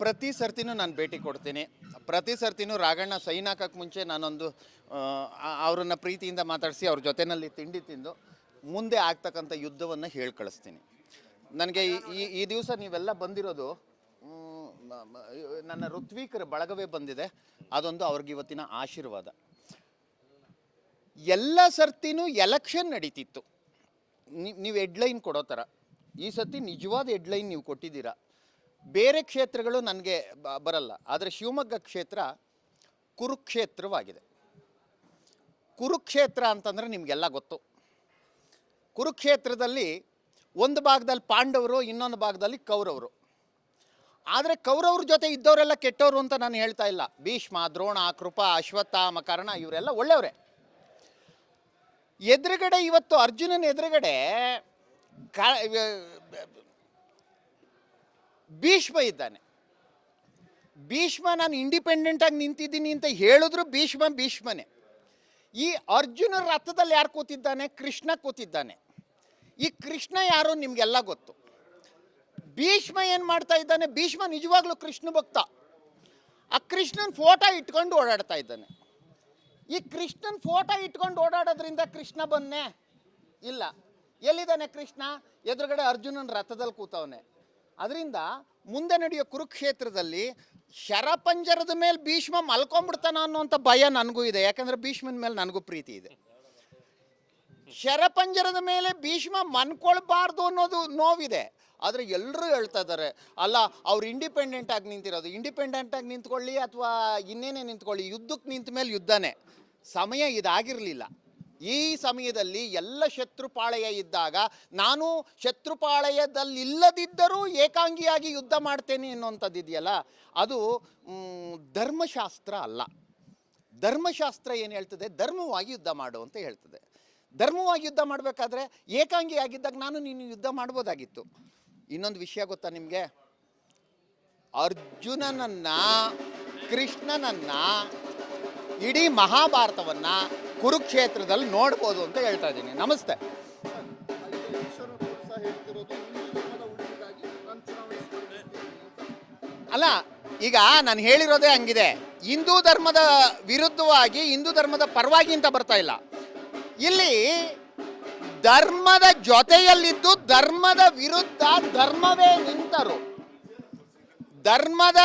ಪ್ರತಿ ಸರ್ತಿನೂ ನಾನು ಭೇಟಿ ಕೊಡ್ತೀನಿ. ಪ್ರತಿ ಸರ್ತಿನೂ ರಾಘಣ್ಣ ಸೈನ್ ಹಾಕೋಕ್ಕೆ ಮುಂಚೆ ನಾನೊಂದು ಅವ್ರನ್ನ ಪ್ರೀತಿಯಿಂದ ಮಾತಾಡಿಸಿ ಅವ್ರ ಜೊತೆಯಲ್ಲಿ ತಿಂಡಿ ತಿಂದು ಮುಂದೆ ಆಗ್ತಕ್ಕಂಥ ಯುದ್ಧವನ್ನು ಹೇಳಿ ಕಳಿಸ್ತೀನಿ. ನನಗೆ ಈ ದಿವಸ ನೀವೆಲ್ಲ ಬಂದಿರೋದು ನನ್ನ ಋತ್ವಿಕರ ಬಳಗವೇ ಬಂದಿದೆ. ಅದೊಂದು ಅವ್ರಿಗೆ ಇವತ್ತಿನ ಆಶೀರ್ವಾದ. ಎಲ್ಲ ಸರ್ತಿನೂ ಎಲೆಕ್ಷನ್ ನಡೀತಿತ್ತು, ನೀವು ಹೆಡ್ಲೈನ್ ಕೊಡೋ ಥರ. ಈ ಸರ್ತಿ ನಿಜವಾದ ಹೆಡ್ಲೈನ್ ನೀವು ಕೊಟ್ಟಿದ್ದೀರಾ. ಬೇರೆ ಕ್ಷೇತ್ರಗಳು ನನಗೆ ಬರಲ್ಲ, ಆದರೆ ಶಿವಮೊಗ್ಗ ಕ್ಷೇತ್ರ ಕುರುಕ್ಷೇತ್ರವಾಗಿದೆ. ಕುರುಕ್ಷೇತ್ರ ಅಂತಂದರೆ ನಿಮಗೆಲ್ಲ ಗೊತ್ತು. ಕುರುಕ್ಷೇತ್ರದಲ್ಲಿ ಒಂದು ಭಾಗದಲ್ಲಿ ಪಾಂಡವರು, ಇನ್ನೊಂದು ಭಾಗದಲ್ಲಿ ಕೌರವರು. ಆದರೆ ಕೌರವ್ರ ಜೊತೆ ಇದ್ದವರೆಲ್ಲ ಕೆಟ್ಟವರು ಅಂತ ನಾನು ಹೇಳ್ತಾ ಇಲ್ಲ. ಭೀಷ್ಮ, ದ್ರೋಣ, ಕೃಪ, ಅಶ್ವತ್ಥಾಮ, ಕರ್ಣ ಇವರೆಲ್ಲ ಒಳ್ಳೆಯವರೇ. ಎದುರುಗಡೆ ಇವತ್ತು ಅರ್ಜುನನ ಎದುರುಗಡೆ ಭೀಷ್ಮ ಇದ್ದಾನೆ. ಭೀಷ್ಮ ನಾನು ಇಂಡಿಪೆಂಡೆಂಟಾಗಿ ನಿಂತಿದ್ದೀನಿ ಅಂತ ಹೇಳಿದ್ರು ಭೀಷ್ಮನೇ. ಈ ಅರ್ಜುನ ರಥದಲ್ಲಿ ಯಾರು ಕೂತಿದ್ದಾನೆ? ಕೃಷ್ಣ ಕೂತಿದ್ದಾನೆ. ಈ ಕೃಷ್ಣ ಯಾರು ನಿಮಗೆಲ್ಲ ಗೊತ್ತು. ಭೀಷ್ಮ ಏನು ಮಾಡ್ತಾ ಇದ್ದಾನೆ? ಭೀಷ್ಮ ನಿಜವಾಗ್ಲೂ ಕೃಷ್ಣ ಭಕ್ತ. ಆ ಕೃಷ್ಣನ ಫೋಟೋ ಇಟ್ಕೊಂಡು ಓಡಾಡ್ತಾ ಇದ್ದಾನೆ. ಈ ಕೃಷ್ಣನ ಫೋಟೋ ಇಟ್ಕೊಂಡು ಓಡಾಡೋದ್ರಿಂದ ಕೃಷ್ಣ ಬನ್ನೇ ಇಲ್ಲ. ಎಲ್ಲಿದ್ದಾನೆ ಕೃಷ್ಣ? ಎದುರುಗಡೆ ಅರ್ಜುನನ ರಥದಲ್ಲಿ ಕೂತವನೆ. ಅದರಿಂದ ಮುಂದೆ ನಡೆಯೋ ಕುರುಕ್ಷೇತ್ರದಲ್ಲಿ ಶರಪಂಜರದ ಮೇಲೆ ಭೀಷ್ಮ ಮಲ್ಕೊಂಡ್ಬಿಡ್ತಾನ ಅನ್ನೋಂಥ ಭಯ ನನಗೂ ಇದೆ. ಯಾಕಂದರೆ ಭೀಷ್ಮನ ಮೇಲೆ ನನಗೂ ಪ್ರೀತಿ ಇದೆ. ಶರಪಂಜರದ ಮೇಲೆ ಭೀಷ್ಮ ಮನ್ಕೊಳ್ಬಾರ್ದು ಅನ್ನೋದು ನೋವಿದೆ. ಆದರೆ ಎಲ್ಲರೂ ಹೇಳ್ತಾ ಇದ್ದಾರೆ, ಅಲ್ಲ ಅವ್ರು ಇಂಡಿಪೆಂಡೆಂಟಾಗಿ ನಿಂತಿರೋದು. ಇಂಡಿಪೆಂಡೆಂಟಾಗಿ ನಿಂತ್ಕೊಳ್ಳಿ ಅಥವಾ ಇನ್ನೇನೇ ನಿಂತ್ಕೊಳ್ಳಿ, ಯುದ್ಧಕ್ಕೆ ನಿಂತ ಮೇಲೆ ಯುದ್ಧನೇ. ಸಮಯ ಇದಾಗಿರಲಿಲ್ಲ. ಈ ಸಮಯದಲ್ಲಿ ಎಲ್ಲ ಶತ್ರುಪಾಳಯ ಇದ್ದಾಗ ನಾನು ಶತ್ರುಪಾಳಯದಲ್ಲಿಲ್ಲದಿದ್ದರೂ ಏಕಾಂಗಿಯಾಗಿ ಯುದ್ಧ ಮಾಡ್ತೇನೆ ಅನ್ನೋಂಥದ್ದು ಇದೆಯಲ್ಲ, ಅದು ಧರ್ಮಶಾಸ್ತ್ರ ಅಲ್ಲ. ಧರ್ಮಶಾಸ್ತ್ರ ಏನು ಹೇಳ್ತದೆ? ಧರ್ಮವಾಗಿ ಯುದ್ಧ ಮಾಡು ಅಂತ ಹೇಳ್ತದೆ. ಧರ್ಮವಾಗಿ ಯುದ್ಧ ಮಾಡಬೇಕಾದ್ರೆ ಏಕಾಂಗಿಯಾಗಿದ್ದಾಗ ನೀನು ಯುದ್ಧ ಮಾಡ್ಬೋದಾಗಿತ್ತು. ಇನ್ನೊಂದು ವಿಷಯ ಗೊತ್ತಾ ನಿಮಗೆ? ಅರ್ಜುನನನ್ನು, ಕೃಷ್ಣನನ್ನು, ಇಡೀ ಮಹಾಭಾರತವನ್ನು ಕುರುಕ್ಷೇತ್ರದಲ್ಲಿ ನೋಡ್ಬೋದು ಅಂತ ಹೇಳ್ತಾ ಇದ್ದೀನಿ. ನಮಸ್ತೆ. ಅಲ್ಲ, ಈಗ ನಾನು ಹೇಳಿರೋದೇ ಹಂಗಿದೆ. ಹಿಂದೂ ಧರ್ಮದ ವಿರುದ್ಧವಾಗಿ, ಹಿಂದೂ ಧರ್ಮದ ಪರವಾಗಿ ಅಂತ ಬರ್ತಾ ಇಲ್ಲ. ಇಲ್ಲಿ ಧರ್ಮದ ಜೊತೆಯಲ್ಲಿದ್ದು ಧರ್ಮದ ವಿರುದ್ಧ ಧರ್ಮವೇ ನಿಂತರು. ಧರ್ಮದ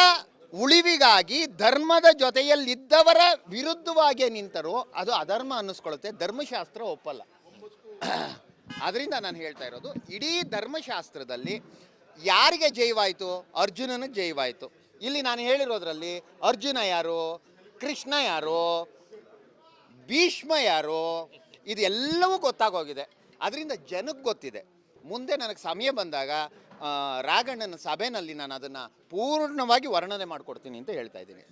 ಉಳಿವಿಗಾಗಿ ಧರ್ಮದ ಜೊತೆಯಲ್ಲಿದ್ದವರ ವಿರುದ್ಧವಾಗಿ ನಿಂತರು. ಅದು ಅಧರ್ಮ ಅನ್ನಿಸ್ಕೊಳ್ಳುತ್ತೆ. ಧರ್ಮಶಾಸ್ತ್ರ ಒಪ್ಪಲ್ಲ. ಅದರಿಂದ ನಾನು ಹೇಳ್ತಾ ಇರೋದು, ಇಡೀ ಧರ್ಮಶಾಸ್ತ್ರದಲ್ಲಿ ಯಾರಿಗೆ ಜಯವಾಯಿತು? ಅರ್ಜುನನಿಗೆ ಜಯವಾಯಿತು. ಇಲ್ಲಿ ನಾನು ಹೇಳಿರೋದ್ರಲ್ಲಿ ಅರ್ಜುನ ಯಾರು, ಕೃಷ್ಣ ಯಾರು, ಭೀಷ್ಮ ಯಾರು, ಇದು ಎಲ್ಲವೂ ಗೊತ್ತಾಗೋಗಿದೆ. ಅದರಿಂದ ಜನಕ್ಕೆ ಗೊತ್ತಿದೆ. ಮುಂದೆ ನನಗೆ ಸಮಯ ಬಂದಾಗ ರಾಘಣ್ಣನ ಸಭೆಯಲ್ಲಿ ನಾನು ಅದನ್ನು ಪೂರ್ಣವಾಗಿ ವರ್ಣನೆ ಮಾಡಿಕೊಡ್ತೀನಿ ಅಂತ ಹೇಳ್ತಾ ಇದ್ದೀನಿ.